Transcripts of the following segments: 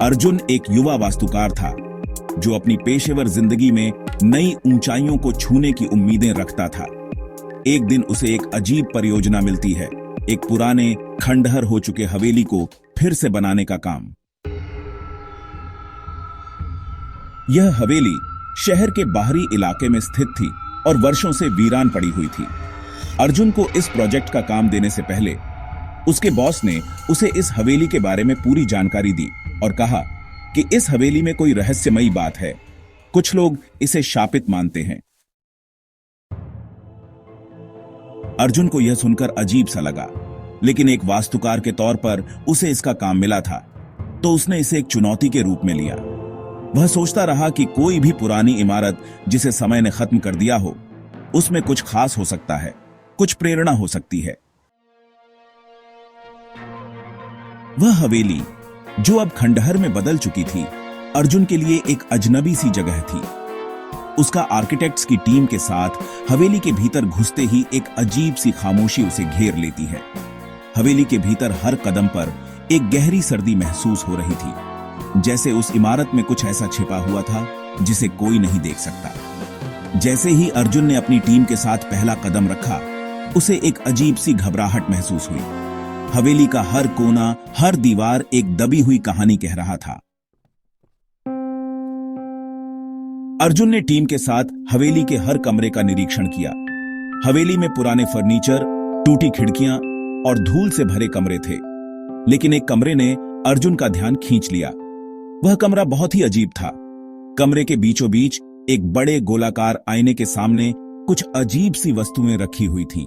अर्जुन एक युवा वास्तुकार था जो अपनी पेशेवर जिंदगी में नई ऊंचाइयों को छूने की उम्मीदें रखता था। एक दिन उसे एक अजीब परियोजना मिलती है, एक पुराने खंडहर हो चुके हवेली को फिर से बनाने का काम। यह हवेली शहर के बाहरी इलाके में स्थित थी और वर्षों से वीरान पड़ी हुई थी। अर्जुन को इस प्रोजेक्ट का काम देने से पहले उसके बॉस ने उसे इस हवेली के बारे में पूरी जानकारी दी और कहा कि इस हवेली में कोई रहस्यमयी बात है। कुछ लोग इसे शापित मानते हैं। अर्जुन को यह सुनकर अजीब सा लगा, लेकिन एक वास्तुकार के तौर पर उसे इसका काम मिला था, तो उसने इसे एक चुनौती के रूप में लिया। वह सोचता रहा कि कोई भी पुरानी इमारत जिसे समय ने खत्म कर दिया हो, उसमें कुछ खास हो सकता है, कुछ प्रेरणा हो सकती है। वह हवेली जो अब खंडहर में बदल चुकी थी, अर्जुन के लिए एक अजनबी सी जगह थी। उसका आर्किटेक्ट्स की टीम के साथ हवेली के भीतर घुसते ही एक अजीब सी खामोशी उसे घेर लेती है। हवेली के भीतर हर कदम पर एक गहरी सर्दी महसूस हो रही थी, जैसे उस इमारत में कुछ ऐसा छिपा हुआ था जिसे कोई नहीं देख सकता। जैसे ही अर्जुन ने अपनी टीम के साथ पहला कदम रखा, उसे एक अजीब सी घबराहट महसूस हुई। हवेली का हर कोना, हर दीवार एक दबी हुई कहानी कह रहा था। अर्जुन ने टीम के साथ हवेली के हर कमरे का निरीक्षण किया। हवेली में पुराने फर्नीचर, टूटी खिड़कियां और धूल से भरे कमरे थे, लेकिन एक कमरे ने अर्जुन का ध्यान खींच लिया। वह कमरा बहुत ही अजीब था। कमरे के बीचों बीच एक बड़े गोलाकार आईने के सामने कुछ अजीब सी वस्तुएं रखी हुई थीं।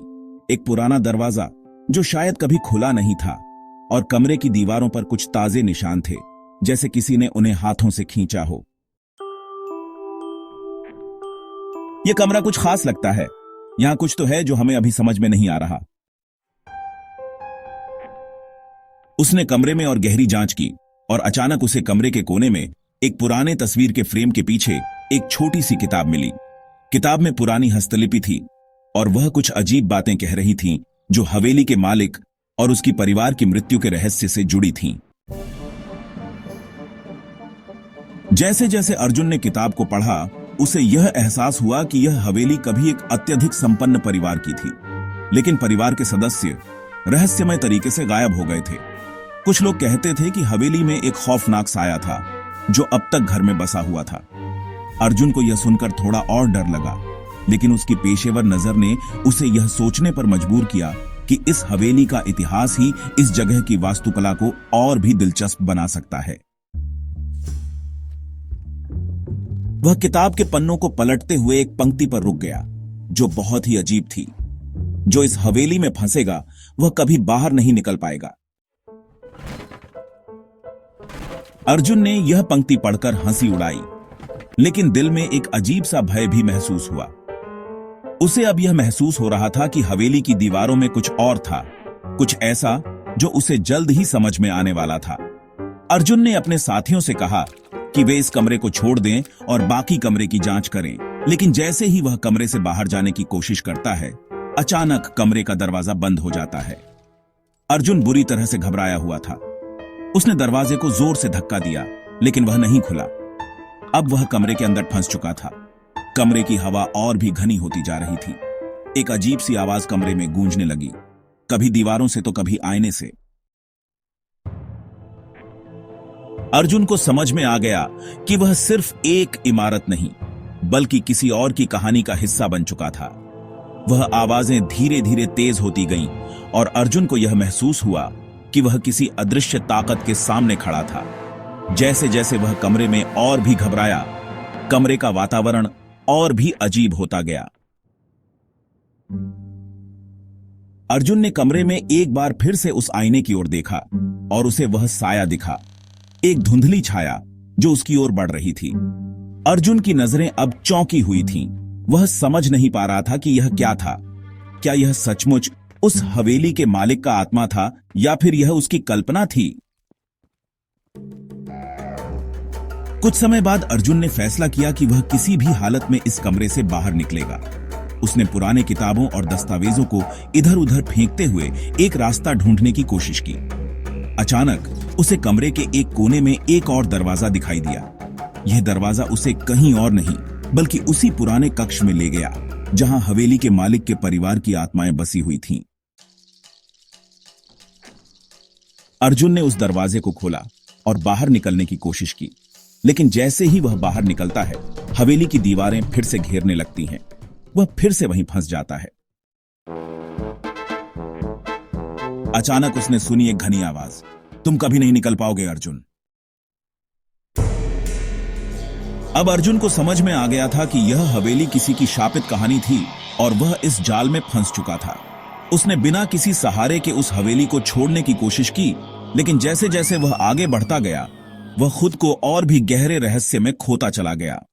एक पुराना दरवाजा जो शायद कभी खुला नहीं था, और कमरे की दीवारों पर कुछ ताजे निशान थे, जैसे किसी ने उन्हें हाथों से खींचा हो। यह कमरा कुछ खास लगता है। यहां कुछ तो है जो हमें अभी समझ में नहीं आ रहा। उसने कमरे में और गहरी जांच की, और अचानक उसे कमरे के कोने में एक पुराने तस्वीर के फ्रेम के पीछे एक छोटी सी किताब मिली। किताब में पुरानी हस्तलिपि थी, और वह कुछ अजीब बातें कह रही थीं जो हवेली के मालिक और उसकी परिवार की मृत्यु के रहस्य से जुड़ी थीं। जैसे जैसे अर्जुन ने किताब को पढ़ा, उसे यह एहसास हुआ कि यह हवेली कभी एक अत्यधिक संपन्न परिवार की थी, लेकिन परिवार के सदस्य रहस्यमय तरीके से गायब हो गए थे। कुछ लोग कहते थे कि हवेली में एक खौफनाक साया था जो अब तक घर में बसा हुआ था। अर्जुन को यह सुनकर थोड़ा और डर लगा, लेकिन उसकी पेशेवर नजर ने उसे यह सोचने पर मजबूर किया कि इस हवेली का इतिहास ही इस जगह की वास्तुकला को और भी दिलचस्प बना सकता है। वह किताब के पन्नों को पलटते हुए एक पंक्ति पर रुक गया जो बहुत ही अजीब थी। जो इस हवेली में फंसेगा वह कभी बाहर नहीं निकल पाएगा। अर्जुन ने यह पंक्ति पढ़कर हंसी उड़ाई, लेकिन दिल में एक अजीब सा भय भी महसूस हुआ। उसे अब यह महसूस हो रहा था कि हवेली की दीवारों में कुछ और था, कुछ ऐसा जो उसे जल्द ही समझ में आने वाला था। अर्जुन ने अपने साथियों से कहा कि वे इस कमरे को छोड़ दें और बाकी कमरे की जांच करें, लेकिन जैसे ही वह कमरे से बाहर जाने की कोशिश करता है, अचानक कमरे का दरवाजा बंद हो जाता है। अर्जुन बुरी तरह से घबराया हुआ था। उसने दरवाजे को जोर से धक्का दिया, लेकिन वह नहीं खुला। अब वह कमरे के अंदर फंस चुका था। कमरे की हवा और भी घनी होती जा रही थी। एक अजीब सी आवाज कमरे में गूंजने लगी, कभी दीवारों से तो कभी आईने से। अर्जुन को समझ में आ गया कि वह सिर्फ एक इमारत नहीं, बल्कि किसी और की कहानी का हिस्सा बन चुका था। वह आवाजें धीरे धीरे तेज होती गईं, और अर्जुन को यह महसूस हुआ कि वह किसी अदृश्य ताकत के सामने खड़ा था। जैसे जैसे वह कमरे में और भी घबराया, कमरे का वातावरण और भी अजीब होता गया। अर्जुन ने कमरे में एक बार फिर से उस आईने की ओर देखा, और उसे वह साया दिखा, एक धुंधली छाया जो उसकी ओर बढ़ रही थी। अर्जुन की नजरें अब चौंकी हुई थीं। वह समझ नहीं पा रहा था कि यह क्या था। क्या यह सचमुच उस हवेली के मालिक का आत्मा था, या फिर यह उसकी कल्पना थी? कुछ समय बाद अर्जुन ने फैसला किया कि वह किसी भी हालत में इस कमरे से बाहर निकलेगा। उसने पुराने किताबों और दस्तावेजों को इधर उधर फेंकते हुए एक रास्ता ढूंढने की कोशिश की। अचानक उसे कमरे के एक कोने में एक और दरवाजा दिखाई दिया। यह दरवाजा उसे कहीं और नहीं बल्कि उसी पुराने कक्ष में ले गया जहां हवेली के मालिक के परिवार की आत्माएं बसी हुई थीं। अर्जुन ने उस दरवाजे को खोला और बाहर निकलने की कोशिश की, लेकिन जैसे ही वह बाहर निकलता है, हवेली की दीवारें फिर से घेरने लगती हैं। वह फिर से वहीं फंस जाता है। अचानक उसने सुनी एक घनी आवाज, तुम कभी नहीं निकल पाओगे अर्जुन। अब अर्जुन को समझ में आ गया था कि यह हवेली किसी की शापित कहानी थी और वह इस जाल में फंस चुका था। उसने बिना किसी सहारे के उस हवेली को छोड़ने की कोशिश की, लेकिन जैसे जैसे वह आगे बढ़ता गया, वह खुद को और भी गहरे रहस्य में खोता चला गया।